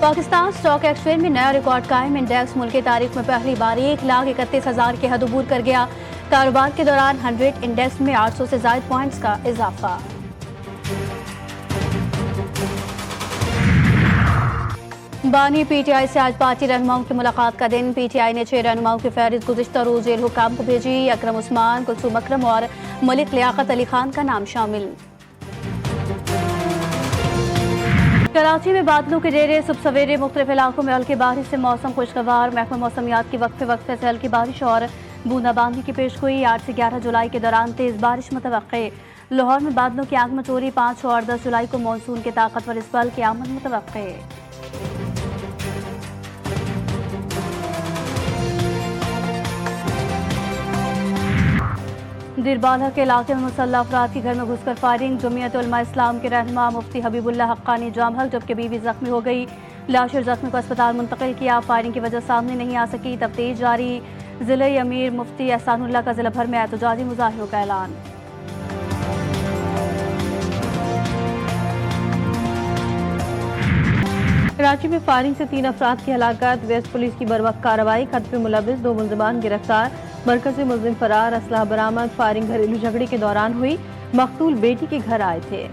Pakistan stock exchange में नया record कायम। इंडेक्स मुल्क की तारीख में पहली बार 1,31,000 के हद अबूर कर गया। कारोबार के दौरान 100 इंडेक्स में 800 से ज्यादा पॉइंट्स का इजाफा। बानी पीटीआई से आज पार्टी रहनुमाओं की मुलाकात का दिन। पीटीआई ने 6 रहनुमाओं की फहरिस्त गुज़िश्ता रोज जेल हुकाम को भेजी। अकरम उस्मान, कुलसूम अकरम और मलिक लियाकत अली खान का नाम शामिल। कराची में बादलों के डेरे। सुबह सवेरे मुख्तलिफ इलाकों में हल्की बारिश से मौसम खुशगवार। महकमा मौसमियात की वक्फे वक्फे से हल्की बारिश और बूंदाबांदी की पेशगोई। 8 से 11 जुलाई के दौरान तेज बारिश मुतवक्के। लाहौर में बादलों की आग मचोरी। 5 और 10 जुलाई को मानसून के ताकतवर इस बल की आमद मुतवक्के। दिरबाला के इलाके में मुसल्लह अफराद के घर में घुसकर फायरिंग। जमीयत उलमा इस्लाम के रहनुमा मुफ्ती हबीबुल्लाह हक्कानी जाम हक, जबकि बीवी जख्मी हो गई। लाश और जख्मी को अस्पताल मुंतकिल किया। फायरिंग की वजह सामने नहीं आ सकी, तफ्तीश जारी। जिले अमीर मुफ्ती एहसानुल्लाह का जिला भर में एहतजाजी मुजाहिरों का ऐलान। कराची में फायरिंग से 3 अफराद की हलाकत। वेस्ट पुलिस की बरवक्त कार्रवाई। खत पे मुलविस 2 मुल्जिमान गिरफ्तार। मरकजी मुल्जिम फरार। असलहा बरामद। फायरिंग घरेलू झगड़े के दौरान हुई। मकतूल बेटी के घर आए थे।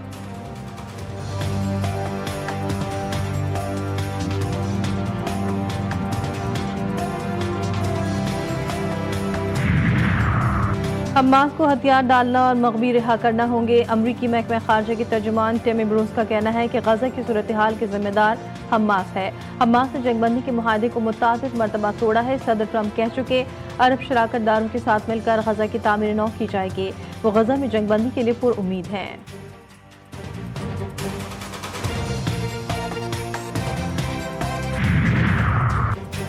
हमास को हथियार डालना और मग़बी रिहा करना होंगे। अमरीकी महकमा खारजा के तर्जुमान टिम ब्रूस का कहना है कि गजा की सूरत हाल के जिम्मेदार हमास है। हमास ने जंगबंदी के मुआहदे को मुतअद्दिद मरतबा तोड़ा है। सदर ट्रंप कह चुके अरब शराकतदारों के साथ मिलकर गजा की तामीर नौ की जाएगी। वो गजा में जंगबंदी के लिए पुरउम्मीद हैं।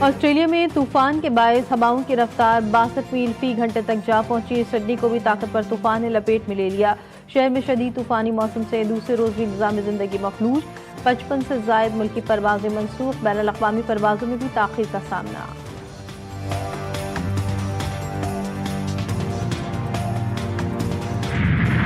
ऑस्ट्रेलिया में तूफान के बायस हवाओं की रफ्तार 62 मील फी घंटे तक जा पहुंची। सिडनी को भी ताकतवर तूफान ने लपेट में ले लिया। शहर में शदीद तूफानी मौसम से दूसरे रोज भी निज़ाम जिंदगी मखलूज। 55 से जायद मुल्की परवाजें मनसूख। बैनुल अक़वामी परवाजों में भी ताख़ीर का सामना।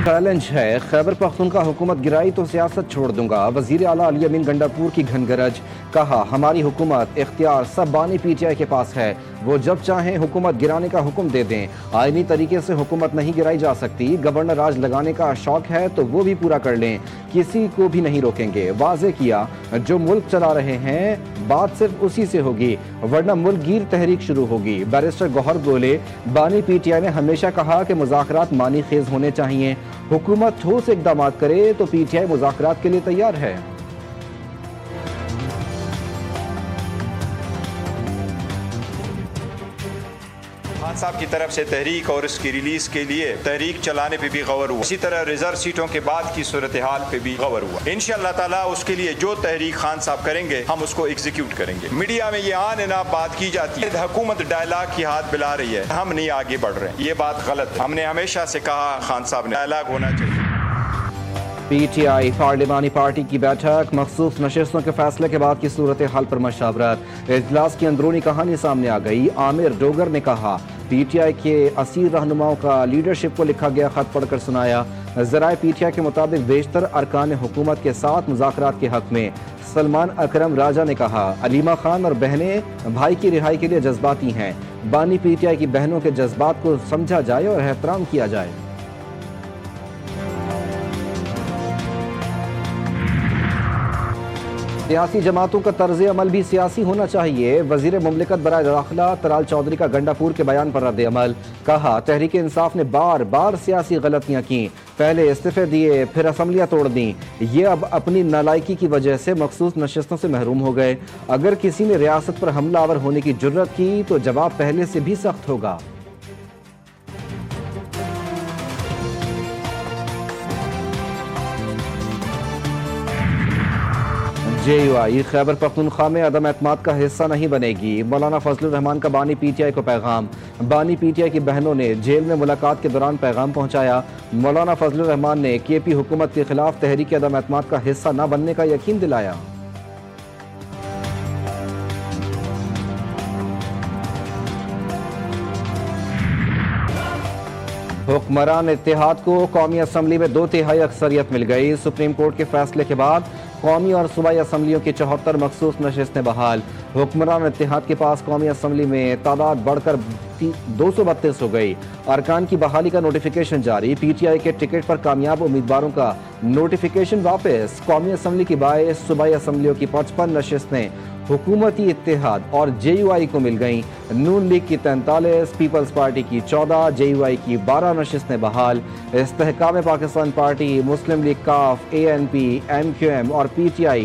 चैलेंज है, खैबर पख्तूनख्वा हुकूमत गिराई तो सियासत छोड़ दूंगा। वजीर आला अली अमीन गंडापुर की घनगरज। कहा हमारी हुकूमत इख्तियार सब बानी पीटीआई के पास है। वो जब चाहें हुकूमत गिराने का हुक्म दे दें। आईनी तरीके से हुकूमत नहीं गिराई जा सकती। गवर्नर राज लगाने का शौक है तो वो भी पूरा कर लें, किसी को भी नहीं रोकेंगे। वाजे किया जो मुल्क चला रहे हैं बात सिर्फ उसी से होगी, वरना मुल्क गिर तहरीक शुरू होगी। बैरिस्टर गौहर बोले बानी पीटीआई ने हमेशा कहा कि मुज़ाकरात मानी खेज होने चाहिए। हुकूमत ठोस इक़दाम करे तो पीटीआई मुज़ाकरात के लिए तैयार है। खान साहब की तरफ से तहरीक और उसकी रिलीज के लिए तहरीक चलाने पे भी गौर हुआ। इसी तरह रिजर्व सीटों के बाद की सूरत हाल पे भी गौर हुआ। इंशाअल्लाह ताला उसके लिए जो तहरीक खान साहब करेंगे हम उसको एग्जीक्यूट करेंगे। मीडिया में ये आन ना बात की जाती है, हुकूमत डायलॉग की हाथ मिला रही है, हम नहीं आगे बढ़ रहे हैं, ये बात गलत है। हमने हमेशा से कहा खान साहब ने डायलॉग होना चाहिए। पीटीआई पार्लिमानी पार्टी की बैठक। मखसूस नशिस्तों के फैसले के बाद की सूरत हाल पर मशावरत। इजलास की अंदरूनी कहानी सामने आ गई। आमिर डोगर ने कहा पीटीआई के असीर रहनुमाओं का लीडरशिप को लिखा गया खत पढ़कर सुनाया। ज़राए पीटीआई के मुताबिक बेशतर अरकान हुकूमत के साथ मुज़ाकरात के हक में। सलमान अकरम राजा ने कहा अलीमा खान और बहनें भाई की रिहाई के लिए जज्बाती हैं। बानी पीटीआई की बहनों के जज्बात को समझा जाए और एहतराम किया जाए। सियासी जमातों का तर्ज अमल भी सियासी होना चाहिए। वजीर मुमलिकत बराए दाखिला तराल चौधरी का गंडापुर के बयान पर रद्द अमल। कहा तहरीक इंसाफ ने बार बार सियासी गलतियां की, पहले इस्तीफे दिए फिर असम्बलियां तोड़ दी। ये अब अपनी नालायकी की वजह से मखसूस नशिस्तों से महरूम हो गए। अगर किसी ने रियासत पर हमलावर होने की जुर्रत की तो जवाब पहले से भी सख्त होगा। जेयूआई खैबर पख्तूनख्वा में अदम एतमाद का हिस्सा नहीं बनेगी। मौलाना फजलुर रहमान का बानी पीटीआई को पैगाम। बानी पीटीआई की बहनों ने जेल में मुलाकात के दौरान पैगाम पहुंचाया। मौलाना फजलुर रहमान ने केपी हुकूमत के खिलाफ तहरीक अदम एतमाद का हिस्सा न बनने का यकीन दिलाया। हुक्मरान इत्तेहाद को कौमी असम्बली में 2/3 अक्सरियत मिल गई। सुप्रीम कोर्ट के फैसले के बाद कौमी और सूबाई असम्बलियों की 74 मखसूस नशिस्तें बहाल। हुक्मरान इत्तेहाद के पास कौमी असम्बली में तादाद बढ़कर 232 हो गई। अरकान की बहाली का नोटिफिकेशन जारी। PTI के टिकट पर कामयाब उम्मीदवारों का नोटिफिकेशन वापस। कौमी असम्बली की 22, सूबाई असम्बलियों की 55 नशिस्तें हुकूमती इत्तेहाद और JUI को मिल गईं। नून लीग की 43, पीपल्स पार्टी की 14, JUI की 12 नशिस्तें बहाल। इस्तेहकाम पाकिस्तान पार्टी, मुस्लिम लीग काफ, ANP, MQM और PTI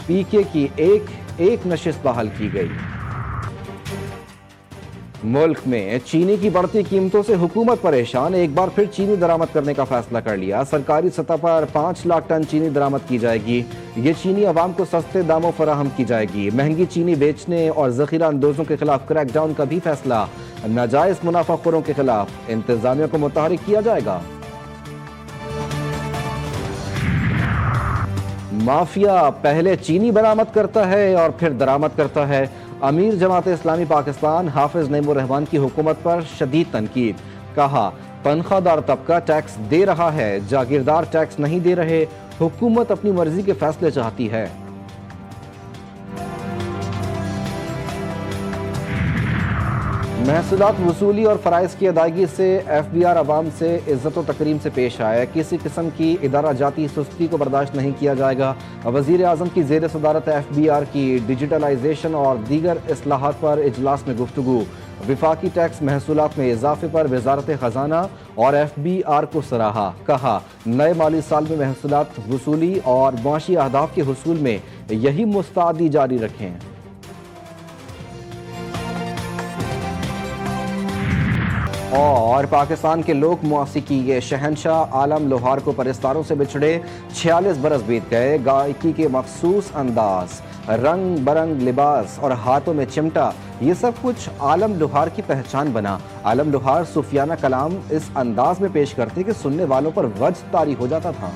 PK की एक नशिस्त बहाल की गई। मुल्क में चीनी की बढ़ती कीमतों से हुकूमत परेशान। एक बार फिर चीनी दरामद करने का फैसला कर लिया। सरकारी सतह पर 5 लाख टन चीनी दरामद की जाएगी। ये चीनी अवाम को सस्ते दामों फराहम की जाएगी। महंगी चीनी बेचने और जखीरा अंदोजों के खिलाफ क्रैकडाउन का भी फैसला। नाजायज मुनाफाखोरों के खिलाफ इंतजामिया को मुतहरिक किया जाएगा। माफिया पहले चीनी बरामद करता है और फिर दरामद करता है। अमीर जमात इस्लामी पाकिस्तान हाफिज नईमुर रहमान की हुकूमत पर शदीद तनकीद। कहा, तनख्वाहदार तबका टैक्स दे रहा है, जागीरदार टैक्स नहीं दे रहे। हुकूमत अपनी मर्जी के फैसले चाहती है। महसूलात वसूली और फ़राइज़ की अदायगी से FBR अवाम से इज़्ज़त व तकरीम से पेश आया। किसी किस्म की इदारा जाती सुस्ती को बर्दाश्त नहीं किया जाएगा। वज़ीर आज़म की ज़ेर सदारत FBR की डिजिटलाइजेशन और दीगर इस्लाहात पर इजलास में गुफ्तगू। विफाकी टैक्स महसूलात में इजाफे पर वज़ारत ख़जाना और FBR को सराहा। कहा, नए माली साल में महसूलात वसूली और मुआशी अहदाफ के हुसूल में यही मुस्तैदी जारी रखें। और पाकिस्तान के लोक मौसीकी के शहनशाह आलम लोहार को परस्तारों से बिछड़े 46 बरस बीत गए। गायकी के मखसूस अंदाज, रंग बरंग लिबास और हाथों में चिमटा, ये सब कुछ आलम लोहार की पहचान बना। आलम लोहार सूफियाना कलाम इस अंदाज में पेश करते कि सुनने वालों पर वज्द तारी हो जाता था।